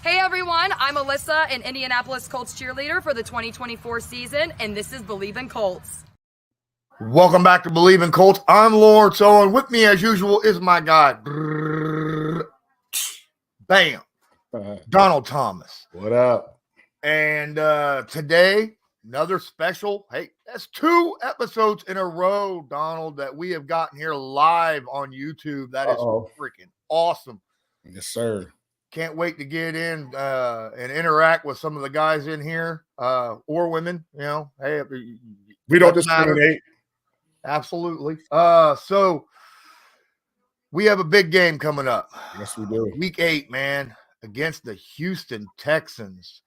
Hey everyone, I'm Alyssa, an Indianapolis Colts cheerleader for the 2024 season, and this is Believe in Colts. Welcome back to Believe in Colts. I'm Lawrence Owen. With me, as usual, is my guy. Bam. Donald Thomas. What up? And today, another special. Hey, that's 2 episodes in a row, Donald, that we have gotten here live on YouTube. That is freaking awesome. Yes, sir. Can't wait to get in and interact with some of the guys in here or women. You know, hey, we don't discriminate. Absolutely. So we have a big game coming up. Yes, we do. Week 8, man, against the Houston Texans.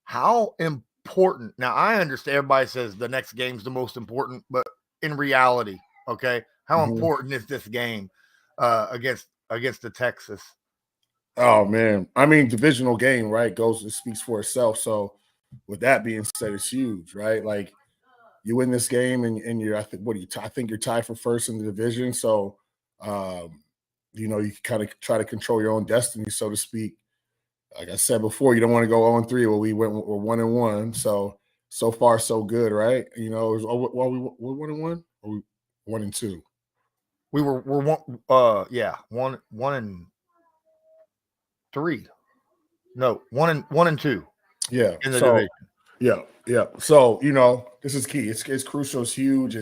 How important? Now, I understand everybody says the next game's the most important, but in reality, okay, how important is this game against the Texans? Oh, man. I mean, divisional game, right? It speaks for itself. So with that being said, it's huge, right? Like, you win this game and you're, I think you're tied for first in the division. So, you know, you kind of try to control your own destiny, so to speak. Like I said before, you don't want to go 0-3. Well, we're 1-1. So far, so good, right? You know, we're 1-1 or we 1-2? We're 1-3. No, 1-2. Yeah. In the division. Yeah. So, you know, this is key. It's crucial. It's huge.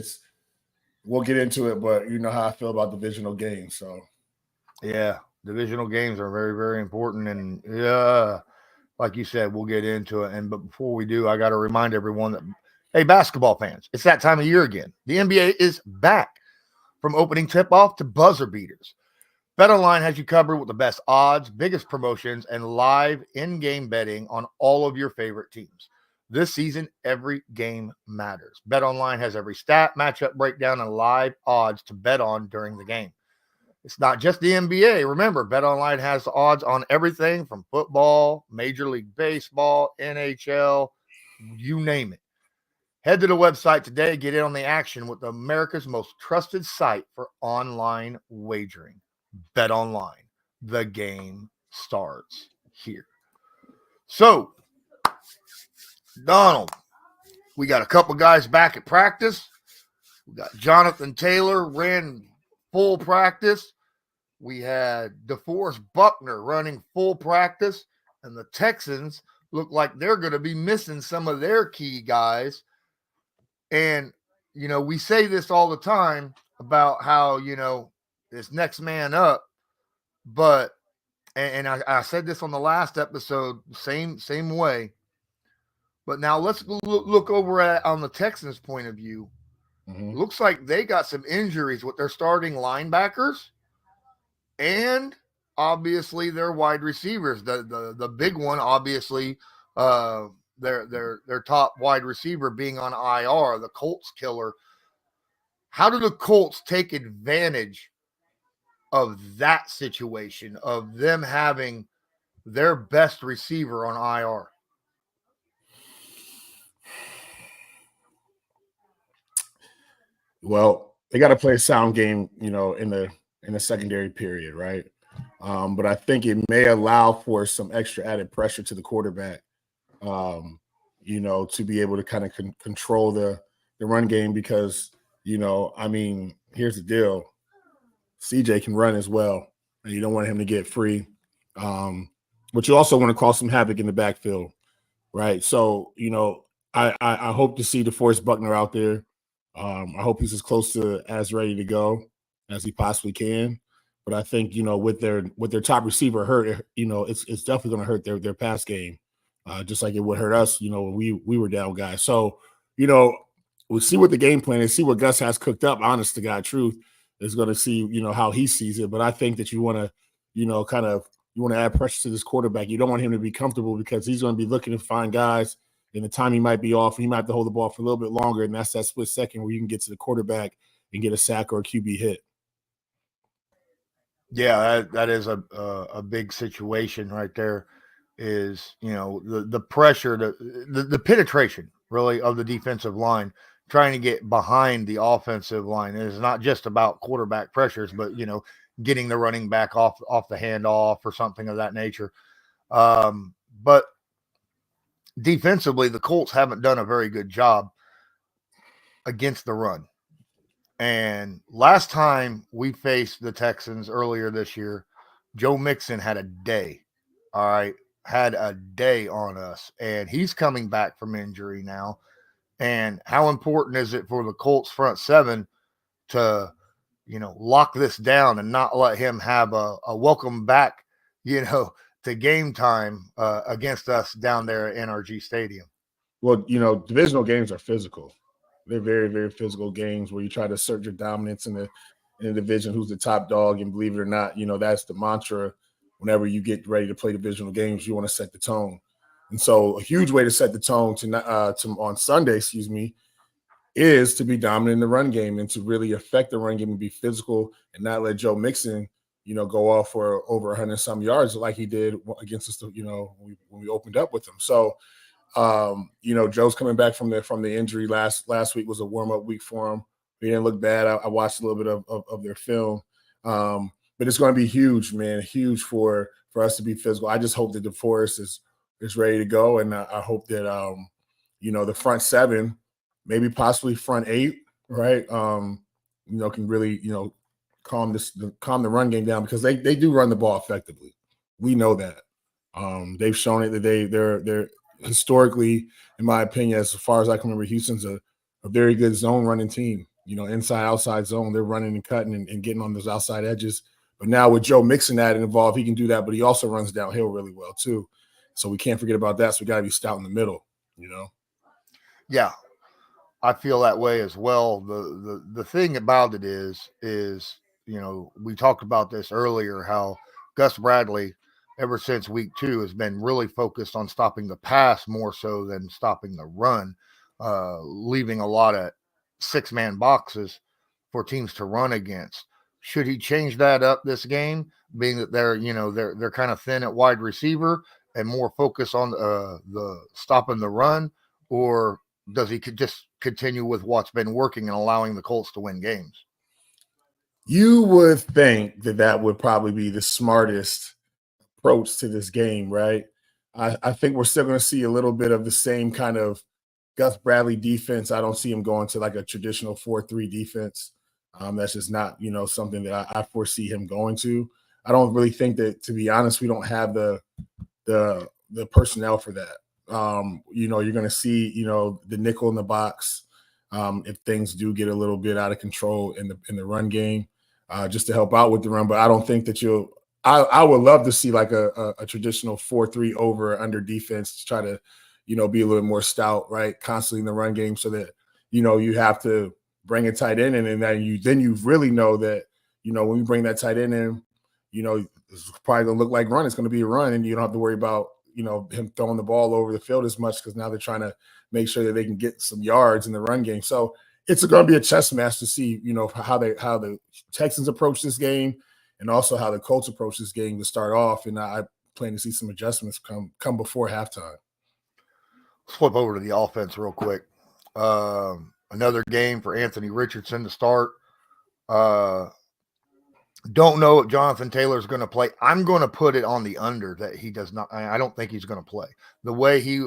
We'll get into it, but you know how I feel about divisional games. So, yeah, divisional games are very, very important. And like you said, we'll get into it. But before we do, I got to remind everyone that, hey, basketball fans, it's that time of year again. The NBA is back. From opening tip-off to buzzer beaters, BetOnline has you covered with the best odds, biggest promotions, and live in-game betting on all of your favorite teams. This season, every game matters. BetOnline has every stat, matchup breakdown, and live odds to bet on during the game. It's not just the NBA. Remember, BetOnline has odds on everything from football, Major League Baseball, NHL, you name it. Head to the website today. Get in on the action with America's most trusted site for online wagering. BetOnline. The game starts here. So, Donald, we got a couple guys back at practice. We got Jonathan Taylor ran full practice. We had DeForest Buckner running full practice. And the Texans look like they're going to be missing some of their key guys. And, you know, we say this all the time about how, you know, it's next man up. But, and I said this on the last episode, same way. But now let's look over at on the Texans' point of view. Looks like they got some injuries with their starting linebackers and obviously their wide receivers. The big one, obviously, their top wide receiver being on IR, the Colts killer. How do the Colts take advantage of that situation, of them having their best receiver on IR? Well, they got to play a sound game, you know, in the secondary period, right? But I think it may allow for some extra added pressure to the quarterback, you know, to be able to kind of control the run game because, you know, I mean, here's the deal. CJ can run as well, and you don't want him to get free. But you also want to cause some havoc in the backfield, right? So, you know, I hope to see DeForest Buckner out there. I hope he's as close to as ready to go as he possibly can. But I think, you know, with their top receiver hurt, you know, it's definitely going to hurt their pass game, just like it would hurt us, you know, when we were down guys. So, you know, we'll see what the game plan is, see what Gus has cooked up. Honest to God, truth is going to see, you know, how he sees it. But I think that you want to, you know, you want to add pressure to this quarterback. You don't want him to be comfortable because he's going to be looking to find guys. And the time he might be off, he might have to hold the ball for a little bit longer, and that's that split second where you can get to the quarterback and get a sack or a QB hit. Yeah, that is a big situation right there. Is, you know, the pressure, the penetration really of the defensive line, trying to get behind the offensive line. It is not just about quarterback pressures, but, you know, getting the running back off the handoff or something of that nature. But defensively, the Colts haven't done a very good job against the run. And last time we faced the Texans earlier this year, Joe Mixon had a day. All right. Had a day on us. And he's coming back from injury now. And how important is it for the Colts front seven to, lock this down and not let him have a welcome back, to game time against us down there at NRG Stadium? Well, divisional games are physical. They're very, very physical games where you try to assert your dominance in the division, who's the top dog. And believe it or not, that's the mantra. Whenever you get ready to play divisional games, you want to set the tone. And so a huge way to set the tone to on Sunday, is to be dominant in the run game and to really affect the run game and be physical and not let Joe Mixon, go off for over 100-some yards like he did against us, when we opened up with him. So, Joe's coming back from the injury. Last week was a warm-up week for him. He didn't look bad. I watched a little bit of their film. But it's going to be huge, man, huge for us to be physical. I just hope that DeForest is ready to go, and I hope that, the front seven, maybe possibly front eight, right, can really, calm the run game down because they do run the ball effectively. We know that. They've shown it that they're historically, in my opinion, as far as I can remember, Houston's a very good zone running team. Inside, outside zone, they're running and cutting and getting on those outside edges. But now with Joe Mixon added involved, he can do that, but he also runs downhill really well too. So we can't forget about that. So we got to be stout in the middle, Yeah, I feel that way as well. The thing about it is, we talked about this earlier, how Gus Bradley, ever since week 2, has been really focused on stopping the pass more so than stopping the run, leaving a lot of 6-man boxes for teams to run against. Should he change that up this game, being that they're kind of thin at wide receiver and more focus on the stopping the run, or does he could just continue with what's been working and allowing the Colts to win games? You would think that would probably be the smartest approach to this game, right? I think we're still going to see a little bit of the same kind of Gus Bradley defense. I don't see him going to like a traditional 4-3 defense. That's just not, something that I foresee him going to. I don't really think that, to be honest, we don't have the personnel for that. You're going to see, the nickel in the box if things do get a little bit out of control in the run game, just to help out with the run. But I don't think that I would love to see like a traditional 4-3 over under defense to try to, be a little more stout, right? Constantly in the run game so that, you have to bring a tight end in, and then you really know that, when you bring that tight end in, it's probably going to look like run. It's going to be a run, and you don't have to worry about, him throwing the ball over the field as much because now they're trying to make sure that they can get some yards in the run game. So it's going to be a chess match to see, how the Texans approach this game and also how the Colts approach this game to start off. And I plan to see some adjustments come before halftime. Let's flip over to the offense real quick. Another game for Anthony Richardson to start. Don't know if Jonathan Taylor is going to play. I'm going to put it on the under that he does not. I don't think he's going to play. The way he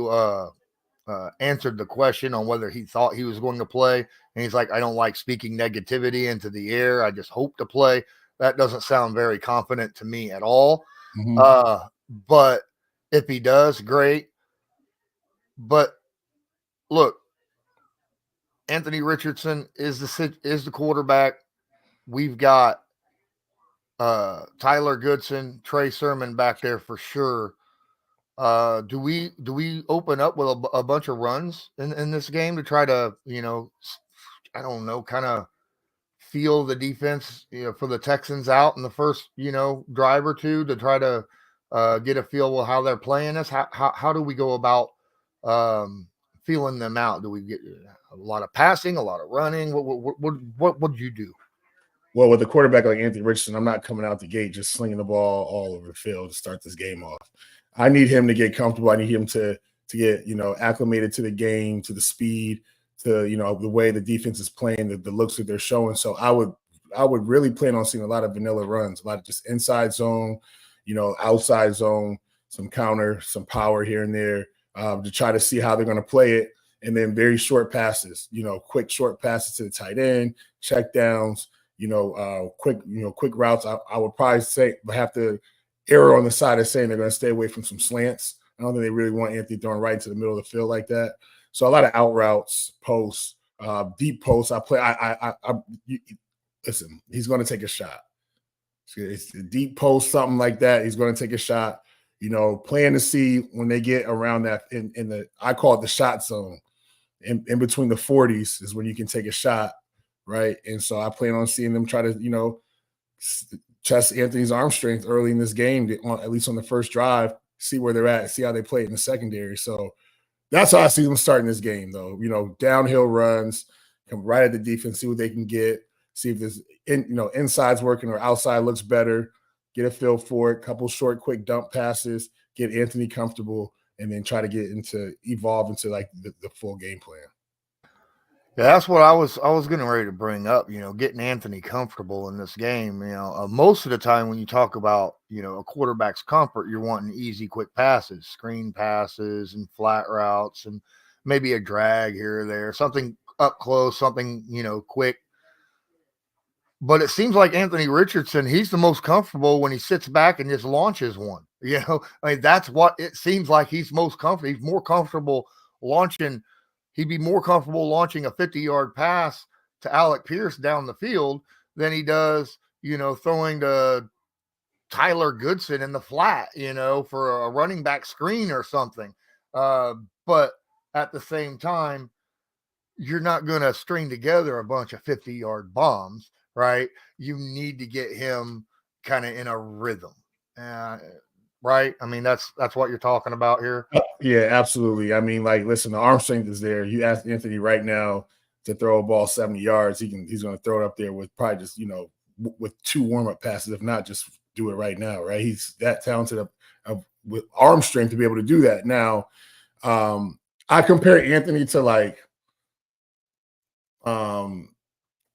answered the question on whether he thought he was going to play, and he's like, I don't like speaking negativity into the air. I just hope to play. That doesn't sound very confident to me at all. Mm-hmm. But if he does, great. But look, Anthony Richardson is the quarterback. We've got Tyler Goodson, Trey Sermon back there for sure. Do we open up with a bunch of runs in this game to try to, I don't know, kind of feel the defense, for the Texans out in the first, drive or two to try to get a feel of how they're playing us? How do we go about feeling them out? Do we get a lot of passing, a lot of running? What would you do? Well, with a quarterback like Anthony Richardson, I'm not coming out the gate just slinging the ball all over the field to start this game off. I need him to get comfortable. I need him to get, acclimated to the game, to the speed, to, the way the defense is playing, the looks that they're showing. So I would really plan on seeing a lot of vanilla runs, a lot of just inside zone, outside zone, some counter, some power here and there to try to see how they're going to play it. And then very short passes, quick short passes to the tight end, check downs, quick routes. I would probably say have to err on the side of saying they're going to stay away from some slants. I don't think they really want Anthony throwing right into the middle of the field like that. So a lot of out routes, posts, deep posts. Listen, he's going to take a shot. It's a deep post, something like that. He's going to take a shot. Playing to see when they get around that in the, I call it the shot zone. In between the 40s is when you can take a shot, right? And so I plan on seeing them try to, test Anthony's arm strength early in this game, at least on the first drive, see where they're at, see how they play it in the secondary. So that's how I see them starting this game, though. Downhill runs, come right at the defense, see what they can get, see if this inside's working or outside looks better, get a feel for it, couple short, quick dump passes, get Anthony comfortable, and then try to evolve into like the full game plan. Yeah, that's what I was getting ready to bring up, getting Anthony comfortable in this game. Most of the time when you talk about, a quarterback's comfort, you're wanting easy, quick passes, screen passes and flat routes and maybe a drag here or there, something up close, something, quick. But it seems like Anthony Richardson, he's the most comfortable when he sits back and just launches one. That's what it seems like he's most comfortable. He's more comfortable launching. He'd be more comfortable launching a 50-yard pass to Alec Pierce down the field than he does, throwing to Tyler Goodson in the flat, for a running back screen or something. But at the same time, you're not going to string together a bunch of 50-yard bombs, right? You need to get him kind of in a rhythm, right? That's what you're talking about here. Yeah, absolutely. Listen, the arm strength is there. You ask Anthony right now to throw a ball 70 yards, he's going to throw it up there with probably just, with 2 warm-up passes, if not just do it right now, right? He's that talented with arm strength to be able to do that. Now, I compare Anthony to like a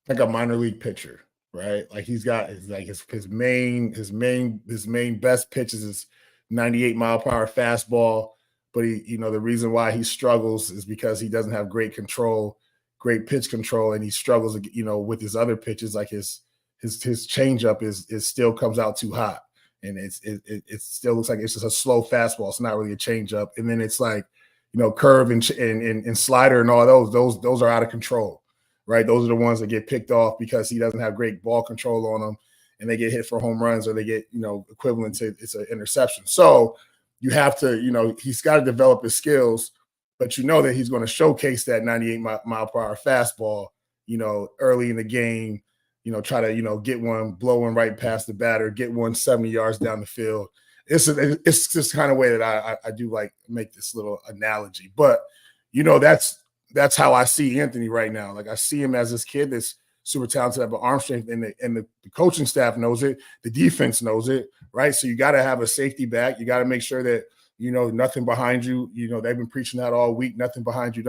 minor league pitcher, right? Like he's got his main best pitches is 98-mile-per-hour fastball. But the reason why he struggles is because he doesn't have great pitch control, and he struggles, with his other pitches, like his changeup is still comes out too hot, and it still looks like it's just a slow fastball. It's not really a changeup, and then it's like curve and slider and all those are out of control, right? Those are the ones that get picked off because he doesn't have great ball control on them, and they get hit for home runs or they get equivalent to it's an interception. So you have to, he's got to develop his skills, but that he's going to showcase that 98-mile-per-hour fastball, early in the game, try to, get one, blow one right past the batter, get one 70 yards down the field. It's this kind of way that I do like make this little analogy, but, that's how I see Anthony right now. Like I see him as this kid that's super talented, have an arm strength, and the coaching staff knows it. The defense knows it, right? So you got to have a safety back. You got to make sure that, nothing behind you. They've been preaching that all week, nothing behind you,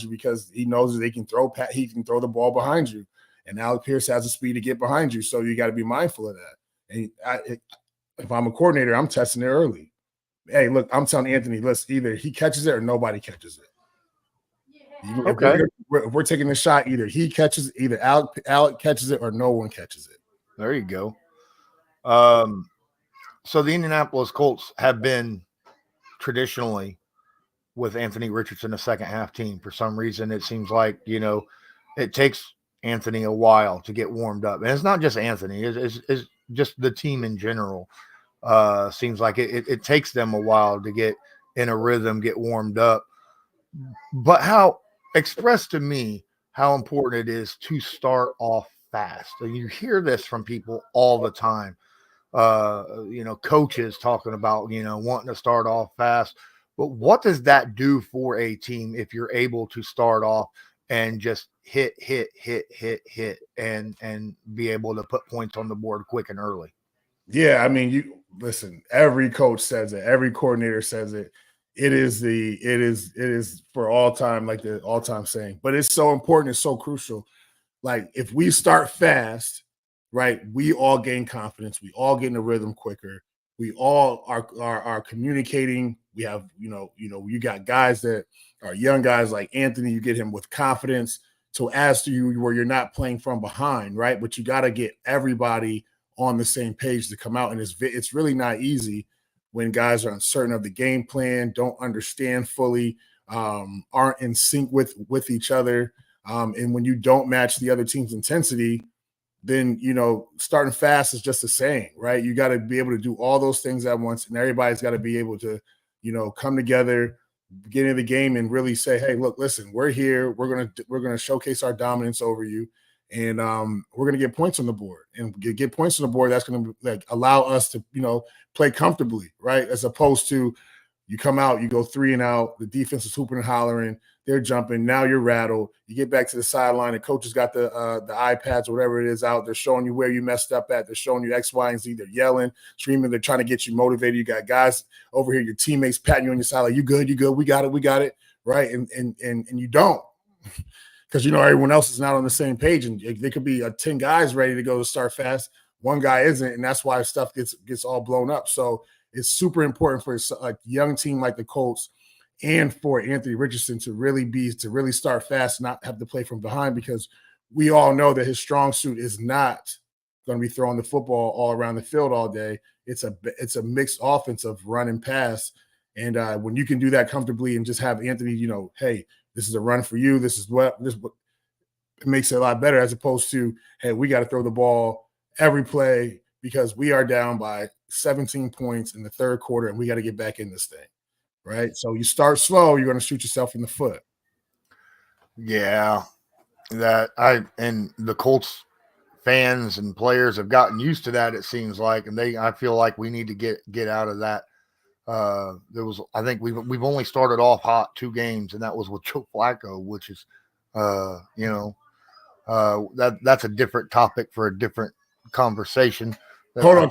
because he knows that he can throw the ball behind you. And Alec Pierce has the speed to get behind you. So you got to be mindful of that. And if I'm a coordinator, I'm testing it early. Hey, look, I'm telling Anthony, listen, either he catches it or nobody catches it. Okay. If we're taking the shot, either he catches it, either Alec catches it or no one catches it. There you go. So the Indianapolis Colts have been traditionally with Anthony Richardson a second half team. For some reason, it seems like, it takes Anthony a while to get warmed up. And it's not just Anthony, it's just the team in general. Seems like it takes them a while to get in a rhythm, get warmed up. But express to me how important it is to start off fast. And you hear this from people all the time. Coaches talking about, wanting to start off fast. But what does that do for a team if you're able to start off and just hit, and be able to put points on the board quick and early? Yeah, you listen, every coach says it, every coordinator says it. It is for all time, like the all-time saying. But it's so important, it's so crucial. Like if we start fast, right, we all gain confidence, we all get in the rhythm quicker. We all are communicating. We have, you got guys that are young guys like Anthony. You get him with confidence. So as to you, where you're not playing from behind, right? But you got to get everybody on the same page to come out, and it's really not easy when guys are uncertain of the game plan, don't understand fully, aren't in sync with each other, and when you don't match the other team's intensity, then starting fast is just a saying, right? You got to be able to do all those things at once, and everybody's got to be able to, come together, get into the game, and really say, "Hey, look, listen, we're here. We're gonna showcase our dominance over you, and we're gonna get points on the board. And get points on the board. That's gonna allow us to, play comfortably, right? As opposed to you come out, you go 3 and out, the defense is hooping and hollering, they're jumping. Now you're rattled. You get back to the sideline. The coach has got the iPads or whatever it is out. They're showing you where you messed up at. They're showing you X, Y, and Z. They're yelling, screaming. They're trying to get you motivated. You got guys over here, your teammates patting you on your side like, "You good? You good? We got it, right?" And you don't, because everyone else is not on the same page, and there could be 10 guys ready to go to start fast. One guy isn't, and that's why stuff gets all blown up. So it's super important for a young team like the Colts and for Anthony Richardson to really start fast, not have to play from behind, because we all know that his strong suit is not going to be throwing the football all around the field all day. It's a mixed offense of run and pass, and when you can do that comfortably and just have Anthony, hey, this is a run for you. This it makes it a lot better, as opposed to, hey, we got to throw the ball every play because we are down by 17 points in the third quarter and we got to get back in this thing, right? So you start slow, you're going to shoot yourself in the foot. Yeah, and the Colts fans and players have gotten used to that, it seems like, and I feel like we need to get out of that. I think we've only started off hot 2 games, and that was with Joe Flacco, which is, that's a different topic for a different conversation. Hold on,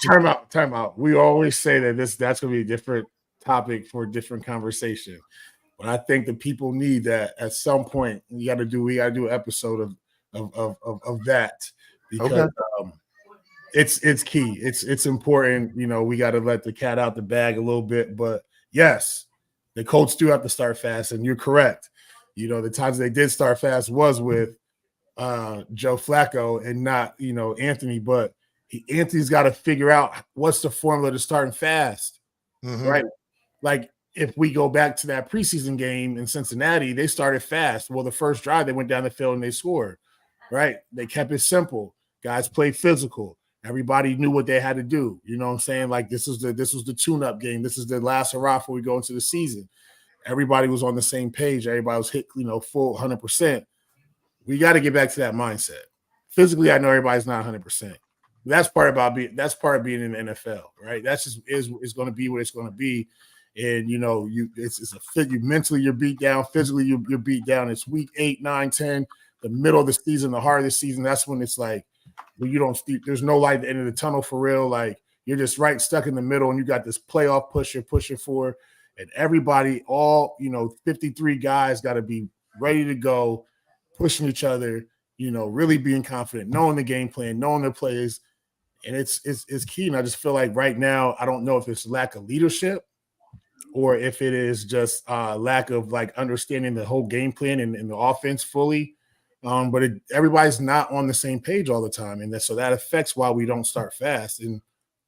time out. We always say that that's going to be a different topic for a different conversation, but I think the people need that at some point. We got to do an episode of that, because it's key. It's important. We got to let the cat out the bag a little bit. But yes, the Colts do have to start fast, and you're correct. The times they did start fast was with Joe Flacco and not Anthony, but Anthony's got to figure out what's the formula to starting fast, right? Like if we go back to that preseason game in Cincinnati, they started fast. Well, the first drive they went down the field and they scored, right? They kept it simple. Guys played physical. Everybody knew what they had to do. You know what I'm saying? Like this was the tune-up game. This is the last hurrah before we go into the season. Everybody was on the same page. Everybody was hit, full 100%. We got to get back to that mindset. Physically, I know everybody's not 100%. That's part of being in the NFL, right? That's just is going to be what it's going to be. And it's a fit. You mentally, you're beat down. Physically, you're beat down. It's week 8, 9, 10, the middle of the season, the heart of the season. That's when it's like, well, there's no light at the end of the tunnel for real. Like you're just stuck in the middle, and you got this playoff push you're pushing for, and everybody, all 53 guys, got to be ready to go, pushing each other. Really being confident, knowing the game plan, knowing their plays. And it's key. And I just feel like right now, I don't know if it's lack of leadership or if it is just lack of understanding the whole game plan and the offense fully. But everybody's not on the same page all the time. And so that affects why we don't start fast. And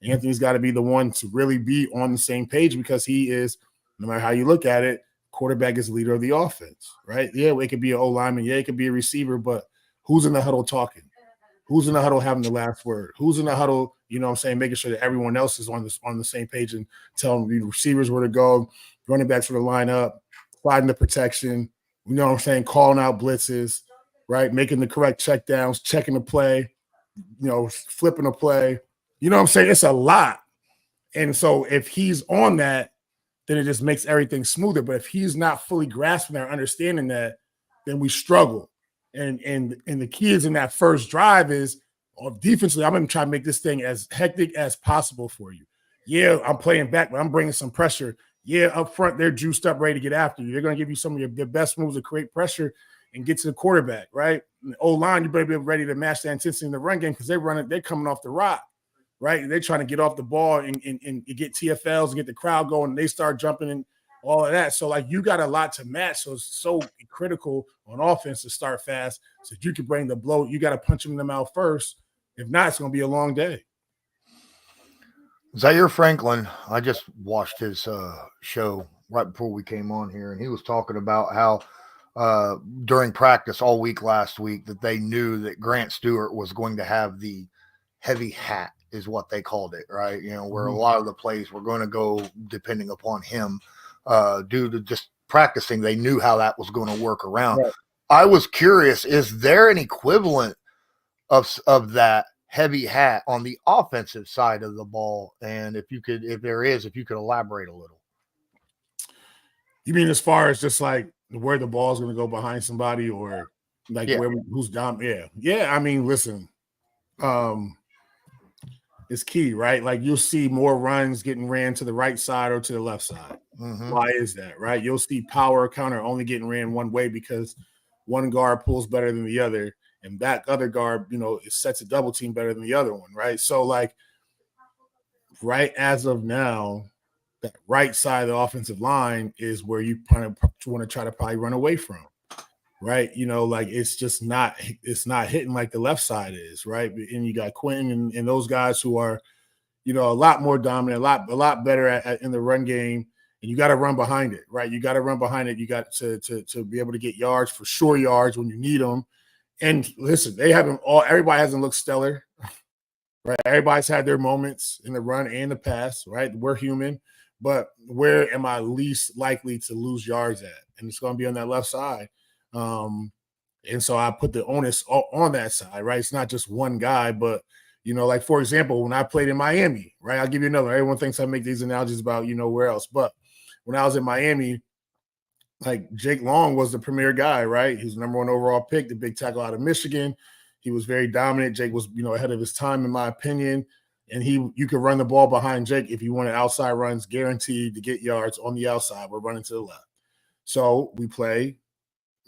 Anthony's got to be the one to really be on the same page, because he is, no matter how you look at it, quarterback is the leader of the offense, right? Yeah, it could be an O-lineman. Yeah, it could be a receiver, but who's in the huddle talking? Who's in the huddle having the last word? Who's in the huddle, making sure that everyone else is on the same page and telling the receivers where to go, running backs where to line up, sliding the protection, calling out blitzes, right? Making the correct checkdowns, checking the play, flipping the play. It's a lot. And so if he's on that, then it just makes everything smoother. But if he's not fully grasping or understanding that, then we struggle. And the key is in that first drive is defensively, I'm going to try to make this thing as hectic as possible for you. Yeah, I'm playing back, but I'm bringing some pressure. Yeah, up front, they're juiced up, ready to get after you. They're going to give you some of your best moves to create pressure and get to the quarterback, right? And the O-line, you better be ready to match that intensity in the run game, because they're coming off the rock, right? They're trying to get off the ball and get TFLs and get the crowd going. And they start jumping and all of that. So, like, you got a lot to match. So it's so critical on offense to start fast so that you can bring the blow. You got to punch them in the mouth first. If not, it's going to be a long day. Zaire Franklin, I just watched his show right before we came on here, and he was talking about how during practice all week last week that they knew that Grant Stewart was going to have the heavy hat, is what they called it, right? You know, where a lot of the plays were going to go depending upon him due to just practicing. They knew how that was going to work around. Right. I was curious, is there an equivalent of that heavy hat on the offensive side of the ball? And if you could elaborate a little. You mean as far as just like where the ball is going to go behind somebody, or like who's down? Yeah. I mean, listen, it's key, right? Like, you'll see more runs getting ran to the right side or to the left side. Why is that, right? You'll see power counter only getting ran one way because one guard pulls better than the other, and that other guard, it sets a double team better than the other one, right? So, like, right as of now, that right side of the offensive line is where you kind of want to try to probably run away from, right? Like, it's just not hitting like the left side is, right? And you got Quentin and those guys who are, a lot more dominant, a lot better in the run game, and you got to run behind it, right? You got to run behind it. You got to be able to get yards, for sure yards when you need them. And listen, everybody hasn't looked stellar, right? Everybody's had their moments in the run and the pass, right? We're human, but where am I least likely to lose yards at? And it's going to be on that left side. And so I put the onus on that side, right? It's not just one guy, but, like, for example, when I played in Miami, right? I'll give you another. Everyone thinks I make these analogies about, where else. But when I was in Miami, like, Jake Long was the premier guy, right? He was the number 1 overall pick, the big tackle out of Michigan. He was very dominant. Jake was, ahead of his time, in my opinion. And you could run the ball behind Jake if you wanted outside runs, guaranteed to get yards on the outside. We're running to the left. So we play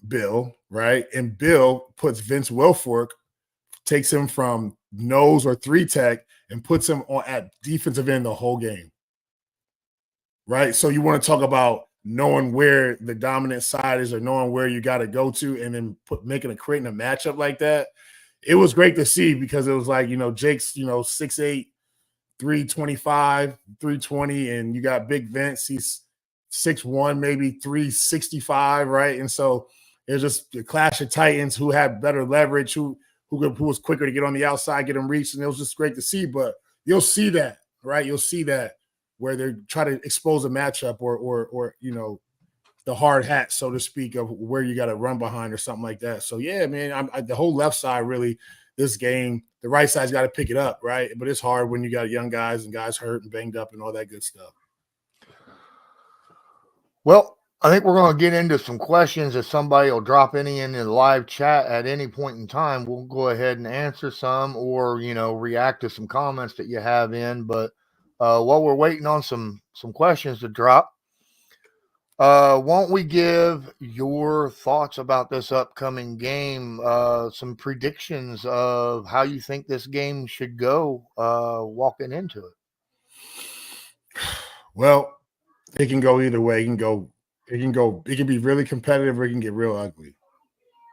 Bill, right? And Bill puts Vince Wilfork, takes him from nose or 3-tech and puts him on at defensive end the whole game, right? So you want to talk about knowing where the dominant side is, or knowing where you got to go to, and then creating a matchup like that. It was great to see, because it was like, Jake's, 6'8", 325, 320, and you got Big Vince, he's 6'1", maybe 365, right? And so it was just a clash of titans who had better leverage, who was quicker to get on the outside, get them reached, and it was just great to see. But you'll see that, right? You'll see that where they're trying to expose a matchup or the hard hat, so to speak, of where you got to run behind or something like that. So, yeah, man, the whole left side, really, this game, the right side's got to pick it up, right? But it's hard when you got young guys and guys hurt and banged up and all that good stuff. Well, I think we're going to get into some questions. If somebody will drop any in the live chat at any point in time, we'll go ahead and answer some, or, react to some comments that you have in. But while we're waiting on some questions to drop, won't we give your thoughts about this upcoming game, some predictions of how you think this game should go walking into it? Well, it can go either way. It can be really competitive, or it can get real ugly.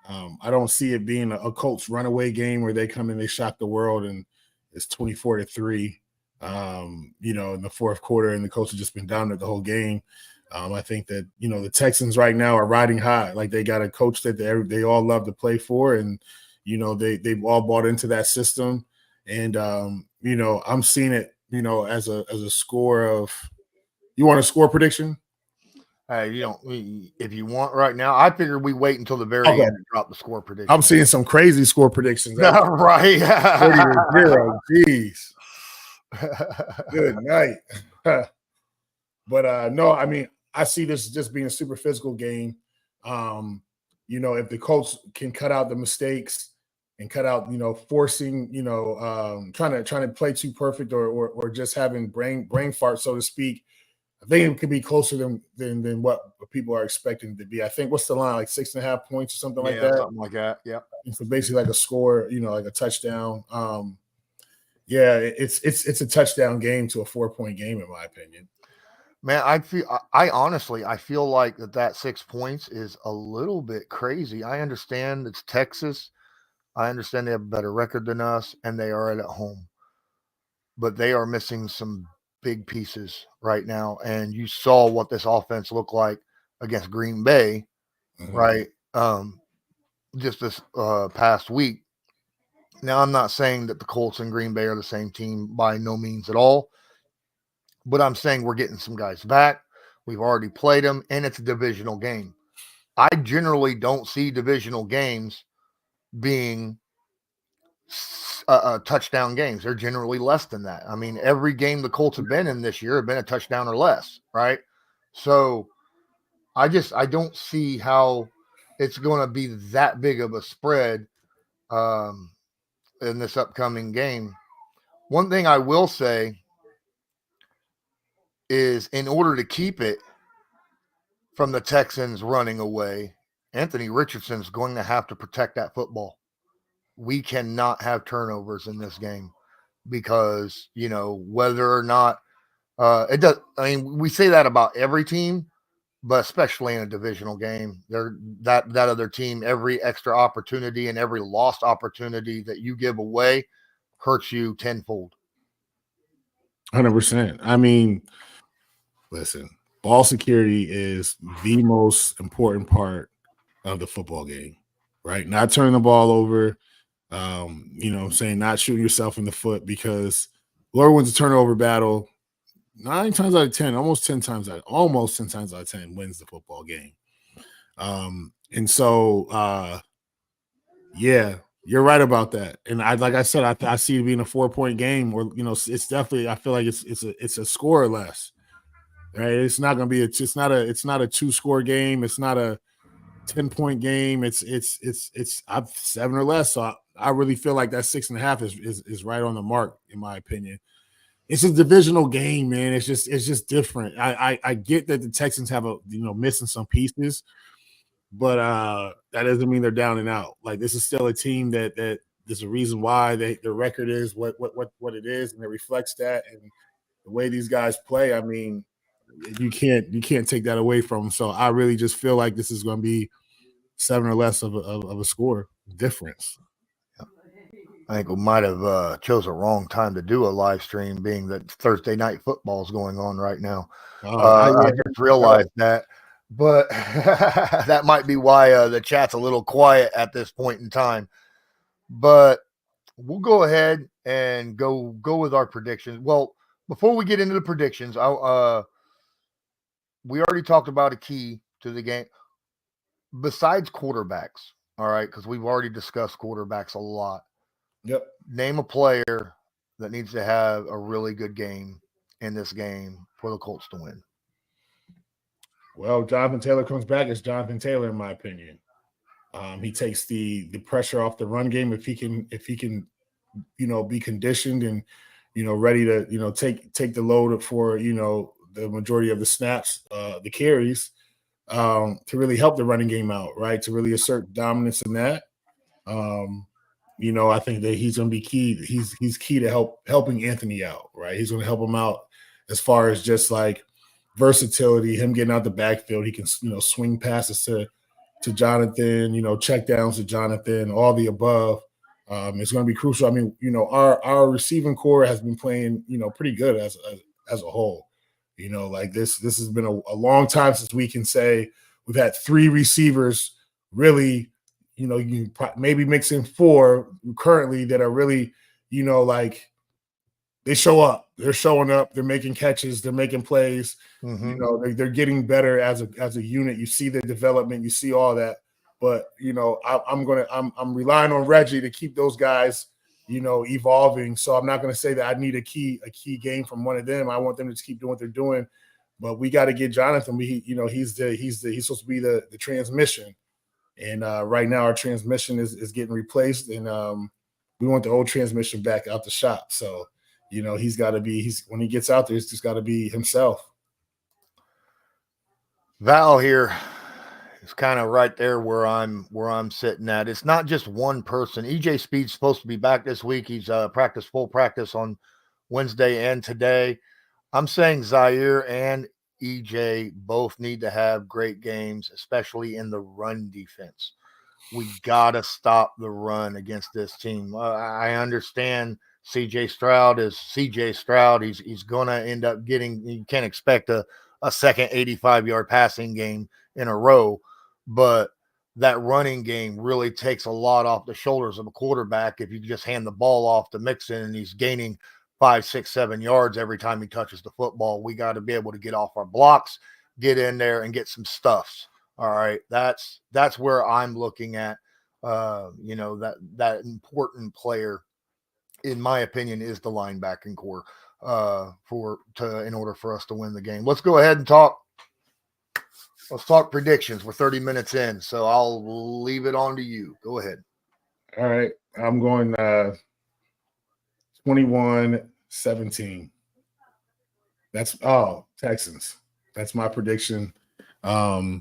I don't see it being a Colts runaway game where they come in, they shock the world, and it's 24-3, in the fourth quarter, and the Colts have just been dominant the whole game. I think that, the Texans right now are riding high. Like, they got a coach that they all love to play for, and, they've all bought into that system. And, I'm seeing it, as a score of – you want a score prediction? If you want right now, I figured we wait until the very end to drop the score prediction. I'm seeing some crazy score predictions. Right. 30-0. Jeez. Good night. But no, I mean, I see this just being a super physical game. If the Colts can cut out the mistakes and cut out, forcing, trying to play too perfect or just having brain fart, so to speak, I think it could be closer than what people are expecting it to be. I think, what's the line, like 6.5 points or something like that? Something like that. Yeah. And so basically like a score, like a touchdown. Yeah, it's a touchdown game to a 4-point game, in my opinion. Man, I honestly feel like that 6 points is a little bit crazy. I understand it's Texas. I understand they have a better record than us, and they are at home, but they are missing some big pieces right now. And you saw what this offense looked like against Green Bay, right? Just this past week. Now, I'm not saying that the Colts and Green Bay are the same team by no means at all, but I'm saying we're getting some guys back. We've already played them, and it's a divisional game. I generally don't see divisional games being touchdown games. They're generally less than that. I mean, every game the Colts have been in this year have been a touchdown or less, right? So I don't see how it's going to be that big of a spread in this upcoming game. One thing I will say is, in order to keep it from the Texans running away, Anthony Richardson's going to have to protect that football. We cannot have turnovers in this game because, whether or not it does. I mean, we say that about every team, but especially in a divisional game, that other team, every extra opportunity and every lost opportunity that you give away hurts you tenfold. 100%. I mean, listen, ball security is the most important part of the football game, right? Not turning the ball over, not shooting yourself in the foot, because whoever wins a turnover battle, 9 times out of 10, almost 10 times out of 10 wins the football game. Yeah, you're right about that. And like I said, I see it being a 4-point game, or it's definitely, I feel like it's a score or less. Right? It's not going to be it's not a 2-score game. It's not a 10-point game. It's 7 or less. So I really feel like that 6.5 is right on the mark, in my opinion. It's a divisional game, man. It's just different. I get that the Texans have missing some pieces, but that doesn't mean they're down and out. Like, this is still a team that there's a reason why their record is what it is, and it reflects that. And the way these guys play, I mean, you can't take that away from them. So I really just feel like this is going to be 7 or less of a score difference. I think we might have chose a wrong time to do a live stream, being that Thursday night football is going on right now. I just realized that, but that might be why the chat's a little quiet at this point in time. But we'll go ahead and go with our predictions. Well, before we get into the predictions, we already talked about a key to the game besides quarterbacks. All right, because we've already discussed quarterbacks a lot. Yep. Name a player that needs to have a really good game in this game for the Colts to win. Well, Jonathan Taylor comes back as Jonathan Taylor, in my opinion. He takes the pressure off the run game if he can be conditioned and ready to take the load for the majority of the snaps, the carries, to really help the running game out, right? To really assert dominance in that. I think that he's going to be key. He's key to helping Anthony out, right? He's going to help him out as far as just like versatility, him getting out the backfield. He can, swing passes to Jonathan, check downs to Jonathan, all the above. It's going to be crucial. I mean, our receiving core has been playing, pretty good as a whole. Like this has been a long time since we can say we've had 3 receivers really, you maybe mix in 4 currently that are really, like they show up. They're showing up. They're making catches. They're making plays. Mm-hmm. They're getting better as a unit. You see the development. You see all that. But I'm relying on Reggie to keep those guys, evolving. So I'm not going to say that I need a key game from one of them. I want them to just keep doing what they're doing. But we got to get Jonathan. He's supposed to be the transmission. And right now our transmission is getting replaced, and we want the old transmission back out the shop. So, he's got to be. When he gets out there, he's just got to be himself. Val here It's kind of right there where I'm sitting at. It's not just one person. EJ Speed's supposed to be back this week. He's full practice on Wednesday and today. I'm saying Zaire and EJ both need to have great games, especially in the run defense. We got to stop the run against this team. I understand CJ Stroud is CJ Stroud. He's going to end up getting – you can't expect a second 85-yard passing game in a row, but that running game really takes a lot off the shoulders of a quarterback if you just hand the ball off to Mixon and he's gaining 5, 6, 7 yards every time he touches the football. We got to be able to get off our blocks, get in there, and get some stuffs. All right, that's where I'm looking at. That important player, in my opinion, is the linebacking core in order for us to win the game. Let's go ahead and talk. Let's talk predictions. We're 30 minutes in, so I'll leave it on to you. Go ahead. All right, I'm going 21-17. That's Texans. That's my prediction. I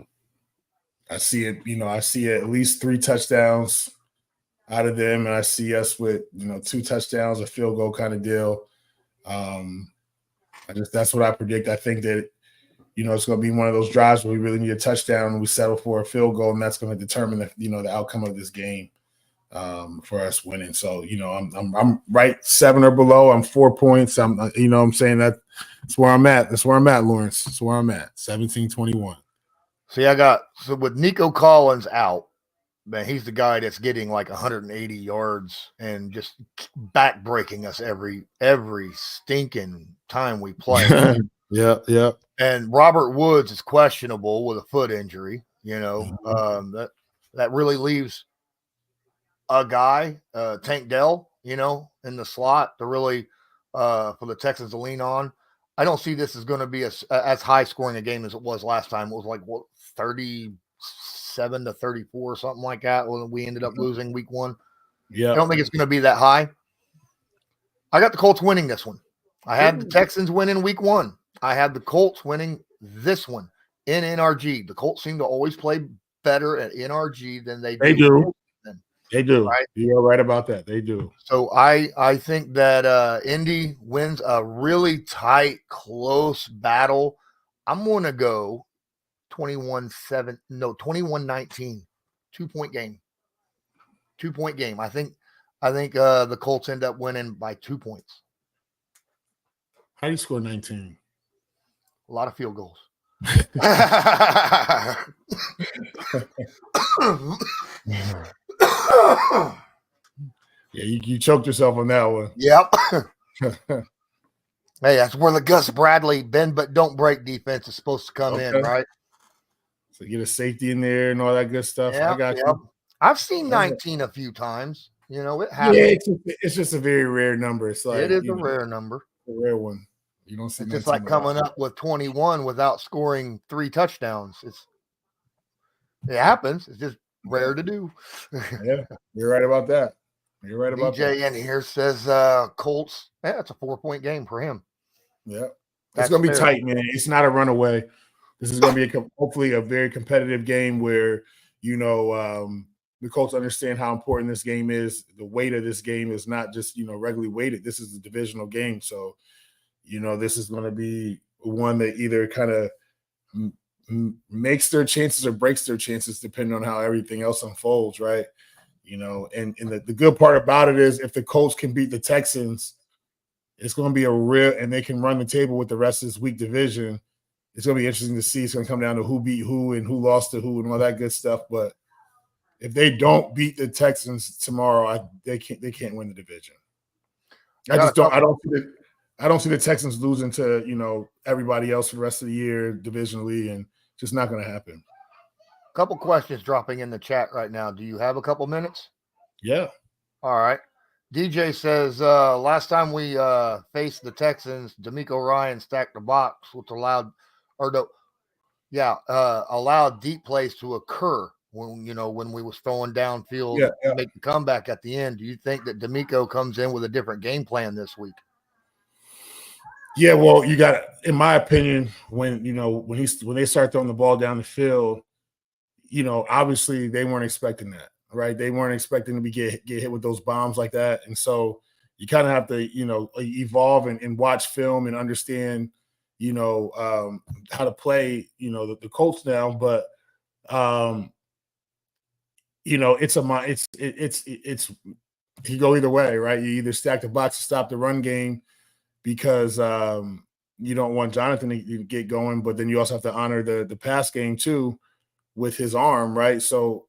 see it, I see at least 3 touchdowns out of them, and I see us with, 2 touchdowns, a field goal kind of deal. That's what I predict. I think that, it's going to be one of those drives where we really need a touchdown and we settle for a field goal, and that's going to determine the outcome of this game for us winning. So, I'm right 7 or below. I'm 4 points. I'm saying that's where I'm at. That's where I'm at, Lawrence. That's where I'm at. 17-21. See, so with Nico Collins out, man, he's the guy that's getting like 180 yards and just back-breaking us every stinking time we play. Yeah. And Robert Woods is questionable with a foot injury. That really leaves a guy, Tank Dell, in the slot to really for the Texans to lean on. I don't see this as going to be as high scoring a game as it was last time. It was like 37-34 or something like that when we ended up losing week 1. Yeah, I don't think it's going to be that high. I got the Colts winning this one. I had the Texans winning week 1. I had the Colts winning this one in NRG. The Colts seem to always play better at NRG than they do. They do. They do. Right? You're right about that. They do. So I think that Indy wins a really tight, close battle. I'm going to go 21-19, 2-point game. 2-point game. I think the Colts end up winning by 2 points. How do you score 19? A lot of field goals. Yeah, you choked yourself on that one. Yep. Hey, that's where the Gus Bradley bend but don't break defense is supposed to come in, right? So get a safety in there and all that good stuff. Yep, I got you. I've seen 19 a few times. It happens. Yeah, it's just a very rare number. It's like it is a rare number. A rare one. You don't see it's just like coming up with 21 without scoring 3 touchdowns. It happens. It's just rare to do. Yeah, you're right about that. You're right about that. DJ in here says Colts. Yeah, it's a 4-point game for him. Yeah, it's going to be tight, man. It's not a runaway. This is going to be hopefully a very competitive game where the Colts understand how important this game is. The weight of this game is not just regularly weighted. This is a divisional game, so this is going to be one that either kind of makes their chances or breaks their chances depending on how everything else unfolds, right? And the good part about it is if the Colts can beat the Texans, it's going to be and they can run the table with the rest of this weak division. It's going to be interesting to see. It's going to come down to who beat who and who lost to who and all that good stuff. But if they don't beat the Texans tomorrow, they can't win the division. I don't see the Texans losing to everybody else for the rest of the year divisionally, and just not going to happen. A couple questions dropping in the chat right now. Do you have a couple minutes? Yeah. All right. DJ says last time we faced the Texans, D'Amico Ryan stacked the box, which allowed deep plays to occur when we was throwing downfield to make the comeback at the end. Do you think that D'Amico comes in with a different game plan this week? Yeah, well, you got, in my opinion, when they start throwing the ball down the field, obviously they weren't expecting that, right? They weren't expecting to get hit with those bombs like that. And so you kind of have to, evolve and watch film and understand, how to play, the Colts now. But, it's you go either way, right? You either stack the box to stop the run game because you don't want Jonathan to get going, but then you also have to honor the pass game too with his arm, right? So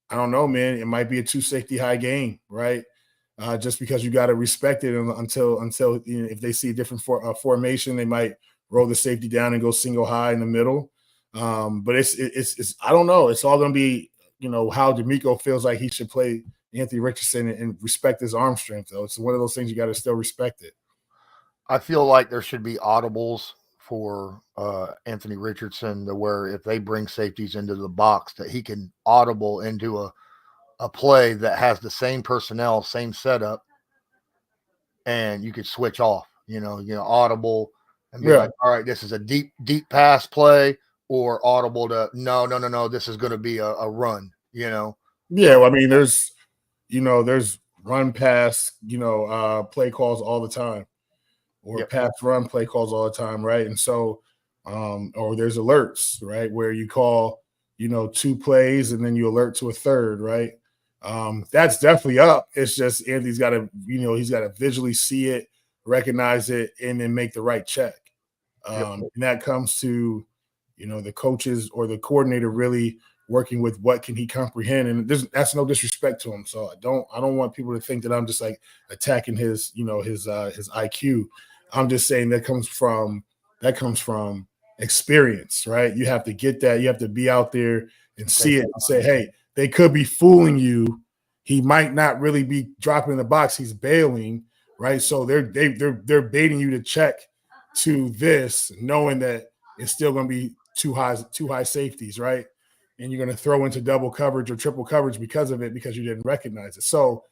I don't know, man. It might be a 2 safety high game, right? Just because you got to respect it until if they see a different formation, they might roll the safety down and go single high in the middle. But it's I don't know. It's all going to be how D'Amico feels like he should play Anthony Richardson and respect his arm strength. Though it's one of those things you got to still respect it. I feel like there should be audibles for Anthony Richardson to where if they bring safeties into the box that he can audible into a play that has the same personnel, same setup, and you could switch off, audible and be like, all right, this is a deep pass play, or audible to no, this is going to be a run, Yeah, well, I mean, there's run pass, play calls all the time, or pass run play calls all the time, right? And so, or there's alerts, right, where you call, 2 plays and then you alert to a third, right? That's definitely up. It's just Anthony's got to, he's got to visually see it, recognize it, and then make the right check. And that comes to, the coaches or the coordinator really working with what can he comprehend. And that's no disrespect to him. So I don't want people to think that I'm just like attacking his IQ. I'm just saying that comes from experience, right? You have to get that. You have to be out there and see it and say, hey, they could be fooling you. He might not really be dropping in the box. He's bailing, right? So they're baiting you to check to this, knowing that it's still going to be too high safeties, right? And you're going to throw into double coverage or triple coverage because of it, because you didn't recognize it. So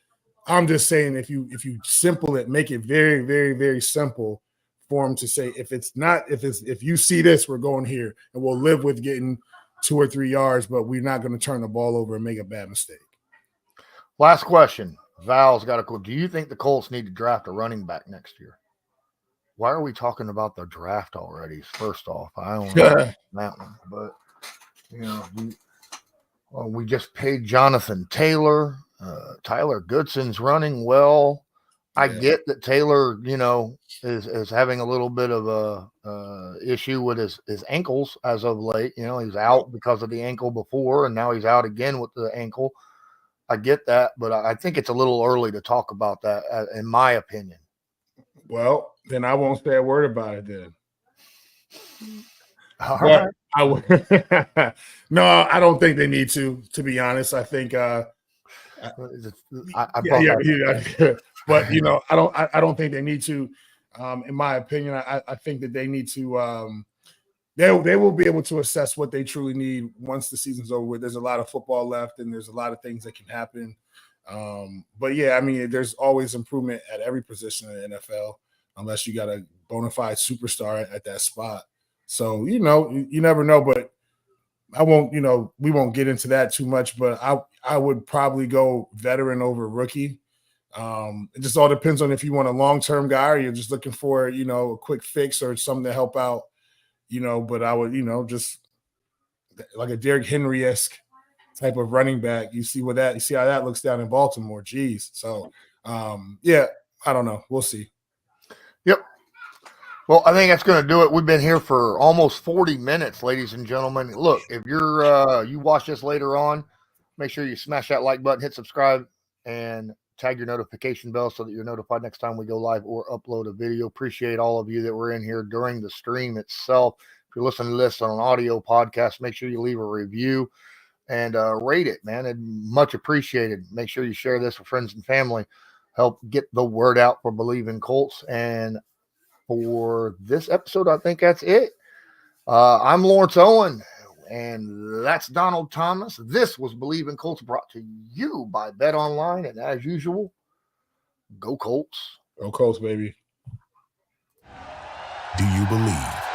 I'm just saying, if you simple it, make it very, very, very simple for him to say, if you see this, we're going here, and we'll live with getting 2 or 3 yards, but we're not going to turn the ball over and make a bad mistake. Last question. Val's got a cool. Do you think the Colts need to draft a running back next year? Why are we talking about the draft already? First off, I don't know that one, but we just paid Jonathan Taylor. Tyler Goodson's running well. I get that Taylor, is having a little bit of a issue with his ankles as of late. He was out because of the ankle before, and now he's out again with the ankle. I get that, but I think it's a little early to talk about that, in my opinion. Well, then I won't say a word about it then. All right. No, I don't think they need to be honest. I think but I don't think they need to. In my opinion, I think that they need to they will be able to assess what they truly need once the season's over with. There's a lot of football left, and there's a lot of things that can happen. But yeah, I mean, there's always improvement at every position in the NFL, unless you got a bona fide superstar at that spot. So, you never know, but I won't, we won't get into that too much, but I would probably go veteran over rookie. It just all depends on if you want a long-term guy or you're just looking for, a quick fix or something to help out, but I would, just like a Derrick Henry-esque type of running back. You see how that looks down in Baltimore. Geez. So, yeah, I don't know. We'll see. Yep. Well, I think that's going to do it. We've been here for almost 40 minutes, ladies and gentlemen. Look, if you watch this later on, make sure you smash that like button, hit subscribe, and tag your notification bell so that you're notified next time we go live or upload a video. Appreciate all of you that were in here during the stream itself. If you're listening to this on an audio podcast, make sure you leave a review and rate it, man. It's much appreciated. Make sure you share this with friends and family. Help get the word out for Believe in Colts. And for this episode, I think that's it. I'm Lawrence Owen, and that's Donald Thomas. This was Believe in Colts, brought to you by Bet Online. And as usual, go Colts. Go Colts, baby. Do you believe?